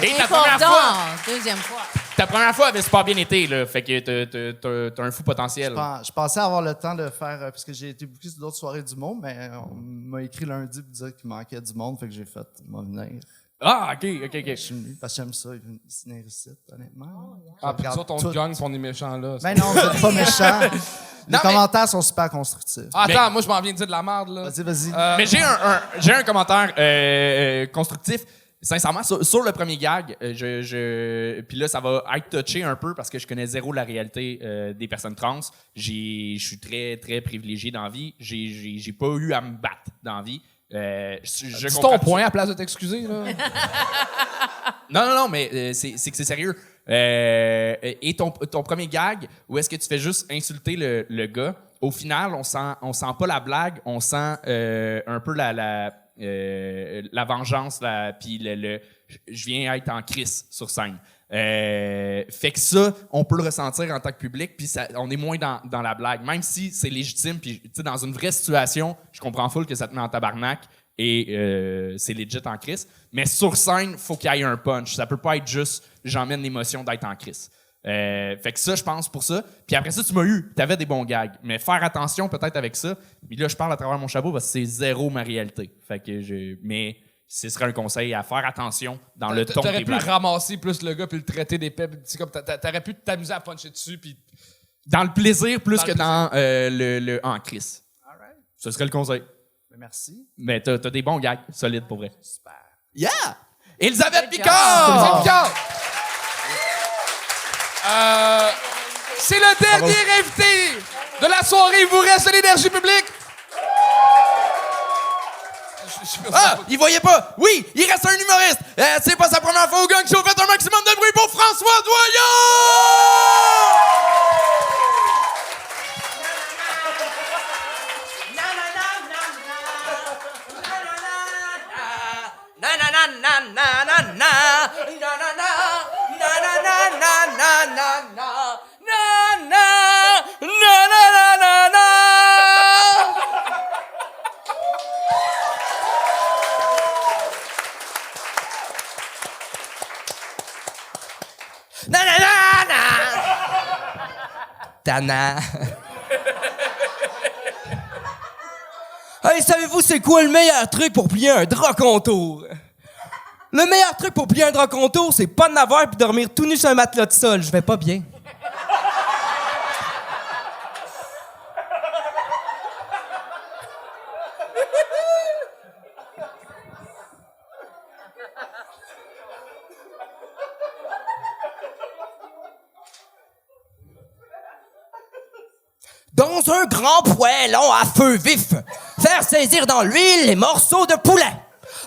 Et ta première fois? Deuxième fois. Ta première fois avait super bien été, là. Fait que t'as un fou potentiel. Je pensais avoir le temps de faire... parce que j'ai été booké sur d'autres soirées du monde, mais on m'a écrit lundi pour dire qu'il manquait du monde, fait que j'ai fait venir. Ah, OK. Je suis venu parce que j'aime ça, venir ici, honnêtement. Puis nous autres, on te gagne, on est méchants, là. Mais non, vous êtes pas méchants. Les commentaires sont super constructifs. Attends, moi, je m'en viens de dire de la merde, là. Vas-y. Mais j'ai un commentaire constructif. Sincèrement, sur le premier gag, puis là, ça va être touché un peu parce que je connais zéro la réalité des personnes trans. Je suis très, très privilégié dans la vie. J'ai pas eu à me battre dans la vie. C'est ton point à la place de t'excuser, là. Non, mais c'est que c'est sérieux. Et ton premier gag, où est-ce que tu fais juste insulter le gars, au final, on sent pas la blague, on sent un peu la vengeance, puis je viens être en crise sur scène. Fait que ça, on peut le ressentir en tant que public, puis on est moins dans la blague. Même si c'est légitime, puis dans une vraie situation, je comprends full que ça te met en tabarnak et c'est legit en crise. Mais sur scène, faut qu'il y ait un punch. Ça peut pas être juste j'emmène l'émotion d'être en crise. Fait que ça, je pense pour ça. Puis après ça, tu m'as eu. T'avais des bons gags. Mais faire attention peut-être avec ça. Mais là, je parle à travers mon chapeau parce que c'est zéro ma réalité. Fait que mais ce serait un conseil à faire attention dans le ton des blagues. T'aurais pu ramasser plus le gars puis le traiter d'épais. T'aurais pu t'amuser à puncher dessus puis... Dans le plaisir plus que dans le en crise. Alright. Ce serait le conseil. Merci. Mais t'as des bons gags solides pour vrai. Super. Yeah! Elisabeth Picard! C'est le dernier invité de la soirée. Il vous reste de l'énergie publique. Ah! Il voyait pas! Oui! Il reste un humoriste! C'est pas sa première fois au Gang Show. Faites un maximum de bruit pour François Doyon! Tana. Hey, savez-vous c'est quoi le meilleur truc pour plier un drap contour? Le meilleur truc pour plier un drap contour, c'est pas de n'avoir puis dormir tout nu sur un matelas de sol. Je vais pas bien. un grand poêlon à feu vif. Faire saisir dans l'huile les morceaux de poulet.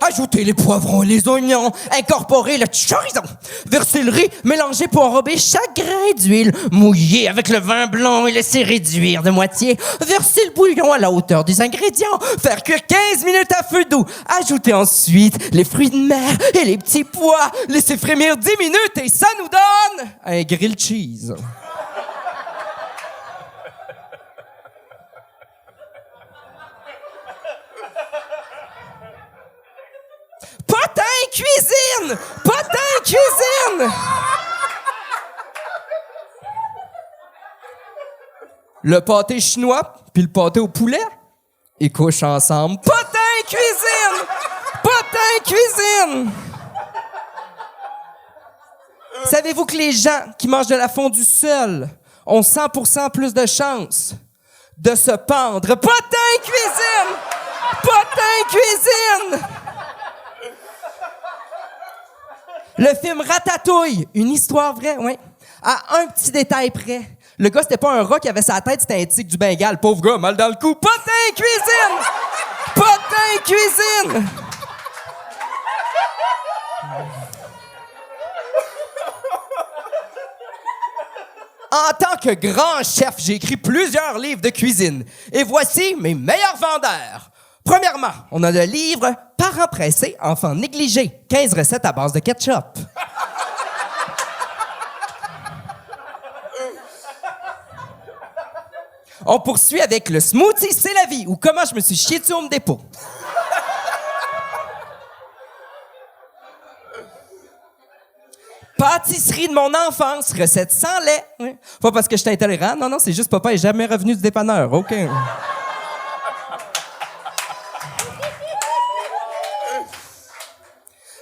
Ajouter les poivrons et les oignons. Incorporer le chorizo. Verser le riz, mélanger pour enrober chaque grain d'huile. Mouiller avec le vin blanc et laisser réduire de moitié. Verser le bouillon à la hauteur des ingrédients. Faire cuire 15 minutes à feu doux. Ajouter ensuite les fruits de mer et les petits pois. Laisser frémir 10 minutes et ça nous donne un grilled cheese. Potin cuisine! Potin cuisine! Le pâté chinois puis le pâté au poulet, ils couchent ensemble. Potin cuisine! Potin cuisine! Savez-vous que les gens qui mangent de la fondue seuls ont 100% plus de chances de se pendre? Potin cuisine! Potin cuisine! Le film Ratatouille, une histoire vraie, oui. À un petit détail près. Le gars, c'était pas un rat qui avait sa tête, c'était un tigre du Bengale. Pauvre gars, mal dans le cou. Potin cuisine! Potin cuisine! En tant que grand chef, j'ai écrit plusieurs livres de cuisine. Et voici mes meilleurs vendeurs. Premièrement, on a le livre « Parents pressés, enfants négligés ». 15 recettes à base de ketchup. On poursuit avec le « Smoothie, c'est la vie » ou « Comment je me suis chié dessus au Home Depot ». Pâtisserie de mon enfance, recette sans lait. Oui. Pas parce que je suis intolérant, non, c'est juste papa est jamais revenu du dépanneur. OK.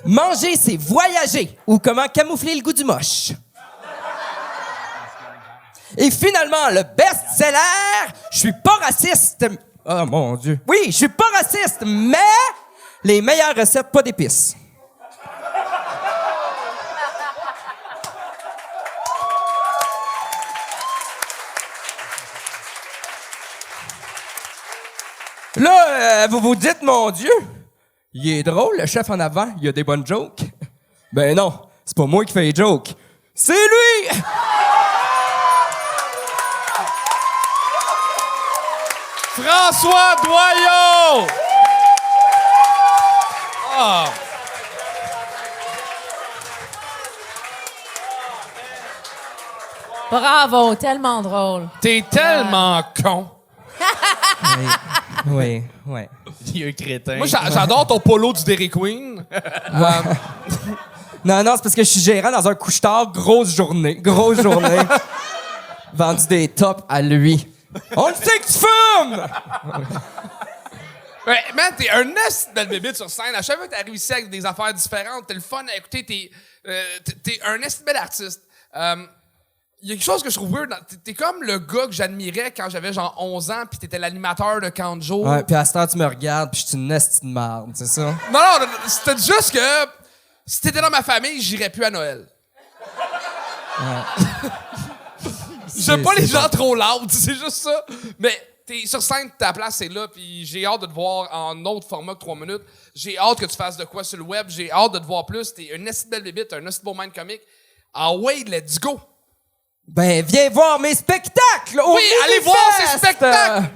Manger, c'est voyager. Ou comment camoufler le goût du moche. Et finalement, le best-seller, je suis pas raciste. Oh mon Dieu. Oui, je suis pas raciste, mais les meilleures recettes, pas d'épices. Là, vous vous dites, mon Dieu, il est drôle, le chef en avant, il a des bonnes jokes. Ben non, c'est pas moi qui fais les jokes. C'est lui! François Doyon! Oh. Bravo, tellement drôle. T'es tellement con. Oui. Il y a un crétin. Moi, j'adore ton polo du Dairy Queen. Non, c'est parce que je suis gérant dans un couche-tard, grosse journée. Vendu des tops à lui. On le sait que tu fumes! Ouais, man, t'es un esti de belle bébite sur scène. À chaque fois que t'as réussi avec des affaires différentes, t'es le fun à écouter, t'es un esti de bel artiste. Il y a quelque chose que je trouve weird. T'es comme le gars que j'admirais quand j'avais genre 11 ans pis t'étais l'animateur de Camp de jour. Ouais, puis à ce temps, tu me regardes pis je suis une esti de merde, c'est ça? Non, c'était juste que si t'étais dans ma famille, j'irais plus à Noël. Ouais. J'aime pas les gens trop loud, c'est juste ça. Mais t'es sur scène, ta place est là, puis j'ai hâte de te voir en autre format que 3 minutes. J'ai hâte que tu fasses de quoi sur le web. J'ai hâte de te voir plus. T'es une esti de belle bébite, un esti de beau mind comique. Ah ouais, let's go! Ben, viens voir mes spectacles! Oui, allez voir ces spectacles!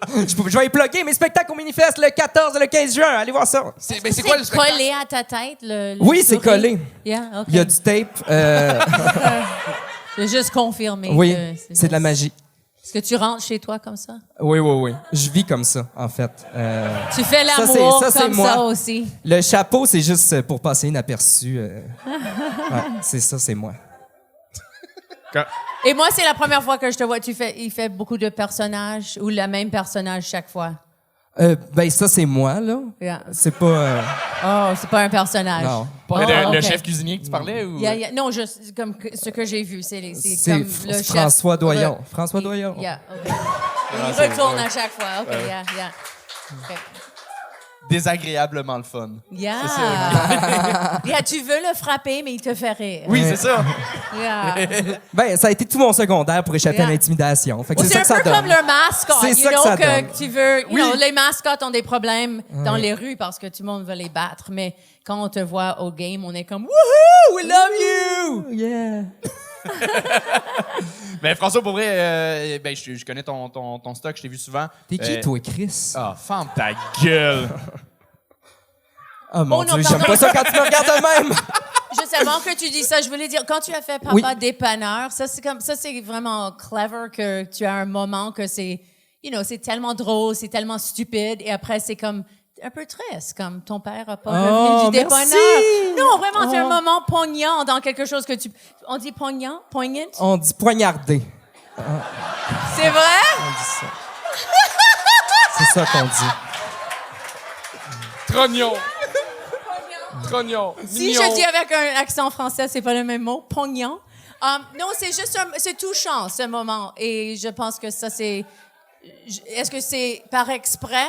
Je vais y plugger mes spectacles au Minifest le 14 et le 15 juin. Allez voir ça. C'est quoi le spectacle? Collé à ta tête, le Oui, c'est souris? collé. Yeah, OK. Il y a du tape. J'ai juste confirmé. Oui, que c'est de la magie. Est-ce que tu rentres chez toi comme ça? Oui. Je vis comme ça, en fait. Tu fais l'amour ça, c'est comme moi. ça aussi. Le chapeau, c'est juste pour passer inaperçu. Ouais, c'est ça, c'est moi. Et moi, c'est la première fois que je te vois. Il fait beaucoup de personnages ou le même personnage chaque fois? Ben, ça, c'est moi, là. Yeah. C'est pas... Oh, c'est pas un personnage. Non. Le OK. chef cuisinier que tu parlais? Ou... Non, comme ce que j'ai vu. C'est C'est comme le chef. François Doyon. François Doyon. Yeah, OK. Il retourne à chaque fois. OK, yeah. OK. désagréablement le fun. Yeah. C'est ça. Yeah, tu veux le frapper, mais il te fait rire. Oui, c'est ça. Yeah. Ben, ça a été tout mon secondaire pour échapper à l'intimidation. Fait que Well, c'est ça que ça un peu donne. comme leur mascotte. C'est ça que ça donne. Tu veux, you know, les mascottes ont des problèmes dans les rues parce que tout le monde veut les battre. Mais quand on te voit au game, on est comme woohoo, we love you. Yeah. Mais François, pour vrai, ben, je connais ton stock, je t'ai vu souvent. T'es qui, toi, Chris? Ah, ferme ta gueule. Oh mon Oh non, Dieu, j'aime pardon. pas ça quand tu me regardes de même. Juste avant que tu dis ça, je voulais dire, quand tu as fait Papa Oui. dépanneur, ça c'est vraiment clever que tu as un moment que c'est, you know, c'est tellement drôle, c'est tellement stupide, et après c'est comme un peu triste, comme ton père a pas revenu du merci. dépanneur. Non, vraiment, c'est un moment poignant dans quelque chose que tu... On dit poignant? Poignant? On dit poignardé. C'est vrai? On dit ça. C'est ça qu'on dit. Trognon. Trognon. Si je dis avec un accent français, c'est pas le même mot, poignant. Non, c'est juste c'est touchant, ce moment. Et je pense que ça, c'est... Est-ce que c'est par exprès?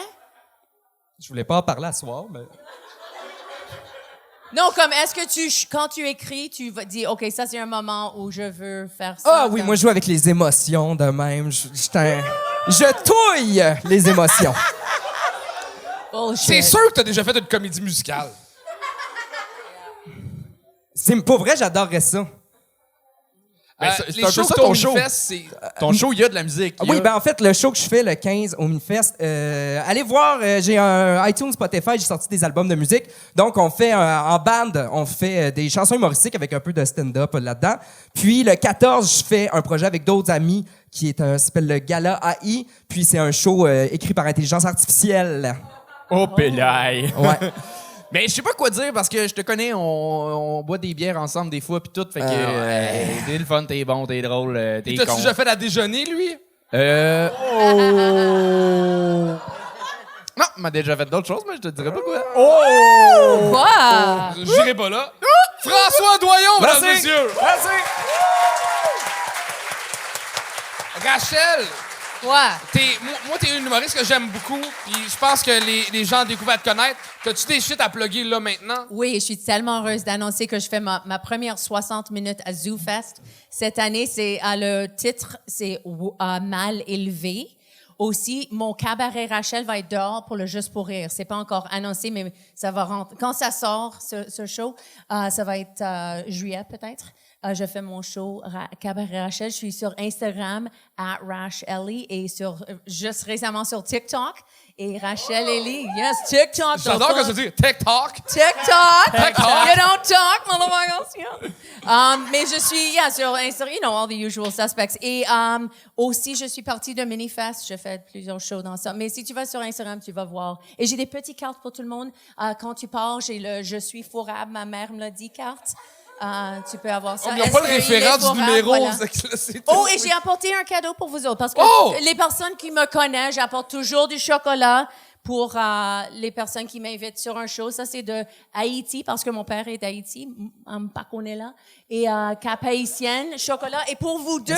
Je voulais pas en parler à soir, mais... Non, comme est-ce que quand tu écris, tu vas dire, OK, ça, c'est un moment où je veux faire ça. Ah oui, comme- moi, je joue avec les émotions de même. Je touille les émotions. Bullshit. C'est sûr que t'as déjà fait une comédie musicale. C'est pour vrai, j'adorerais ça. Ben, c'est les un peu shows ça que ton ton show. Minifest, c'est... Ton show, il y a de la musique. Oui, ben en fait, le show que je fais le 15 au Minifest, allez voir, j'ai un iTunes, Spotify, j'ai sorti des albums de musique. Donc, on fait en band, on fait des chansons humoristiques avec un peu de stand-up là-dedans. Puis le 14, je fais un projet avec d'autres amis qui s'appelle le Gala AI. Puis c'est un show écrit par intelligence artificielle. Oh, pélaille. Ouais. Mais je sais pas quoi dire parce que je te connais, on boit des bières ensemble des fois pis tout, fait que t'es le fun, t'es bon, t'es drôle, t'es T'as-tu con. déjà fait à déjeuner, lui? Non, m'a déjà fait d'autres choses, mais je te dirais pas quoi. Quoi? J'irai pas là. François Doyon, mesdames et messieurs. Merci. Rachel, Quoi? moi, t'es une humoriste que j'aime beaucoup, puis je pense que les gens découvrent à te connaître. T'as-tu des shit à plugger là maintenant? Oui, je suis tellement heureuse d'annoncer que je fais ma première 60 minutes à ZooFest. Cette année, c'est le titre, c'est Mal élevé. Aussi, mon cabaret Rachel va être dehors pour le Juste pour rire. C'est pas encore annoncé, mais ça va rentrer. Quand ça sort, ce show, ça va être juillet peut-être. Je fais mon show Cabaret Rachel. Je suis sur Instagram @RashEllie et juste récemment sur TikTok. Et Rachel Ellie, yes, TikTok. J'adore quand tu dis TikTok. TikTok. TikTok. You don't talk, motherfuckers. Mais je suis sur Instagram, you know, all the usual suspects. Et aussi, je suis partie de Minifest. Je fais plusieurs shows dans ça. Mais si tu vas sur Instagram, tu vas voir. Et j'ai des petites cartes pour tout le monde. Quand tu pars, j'ai le Je suis fourrable, ma mère me l'a dit carte. Tu peux avoir ça. On n'a pas le Est-ce qu'il est référent du fourrable? numéro. Voilà. C'est tout. Oh, et j'ai apporté un cadeau pour vous autres. Parce que les personnes qui me connaissent, j'apporte toujours du chocolat pour les personnes qui m'invitent sur un show. Ça, c'est de Haïti, parce que mon père est d'Haïti. Mpakonela. Et Cap Haïtienne, chocolat. Et pour vous deux,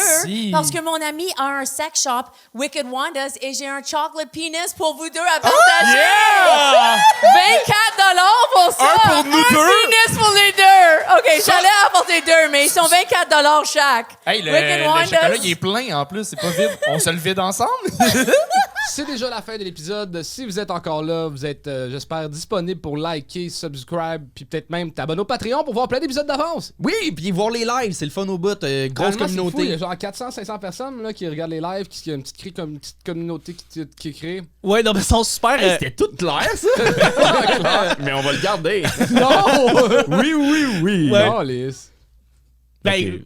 parce que mon ami a un sex shop, Wicked Wandas, et j'ai un chocolate penis pour vous deux à partager. Yeah! 24 pour ça. Un pour nous deux. Un penis pour les deux. OK, j'allais apporter deux, mais ils sont 24 chaque. Hey, le Wicked chocolat, Wandas. il est plein en plus, c'est pas vide. On se le vide ensemble? C'est déjà la fin de l'épisode. Si vous êtes encore là, vous êtes, j'espère, disponible pour liker, subscribe, puis peut-être même t'abonner au Patreon pour voir plein d'épisodes d'avance. Oui, puis voir les lives, c'est le fun au bout. Grosse Honnêtement, c'est fou, communauté. il y a genre 400-500 personnes là, qui regardent les lives, qui a une petite communauté qui est créée. Ouais, non, mais ils sont super. C'était tout clair, ça? Mais on va le garder. Non! Oui. Ouais. Non, Lys. Ben,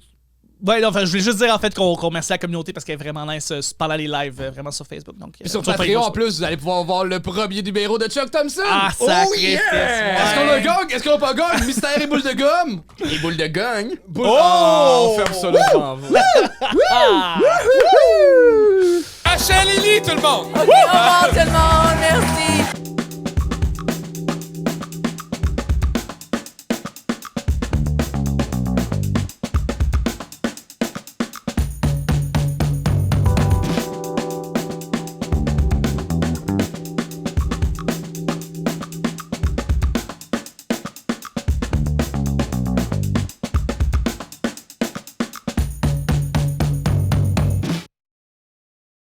ouais, non, enfin, je voulais juste dire en fait qu'on remercie la communauté parce qu'elle est vraiment nice pendant les lives, vraiment sur Facebook. Donc, Puis sur Patreon, en plus, vous allez pouvoir voir le premier numéro de Chuck Thompson. Ah, sacrifice! Est-ce qu'on a gang? Est-ce qu'on a pas gang? Mystère et boule de gomme? Les boules de gang. Oh! On ferme ça là devant vous. Rachel Ellie, tout le monde! Au revoir tout le monde. Merci.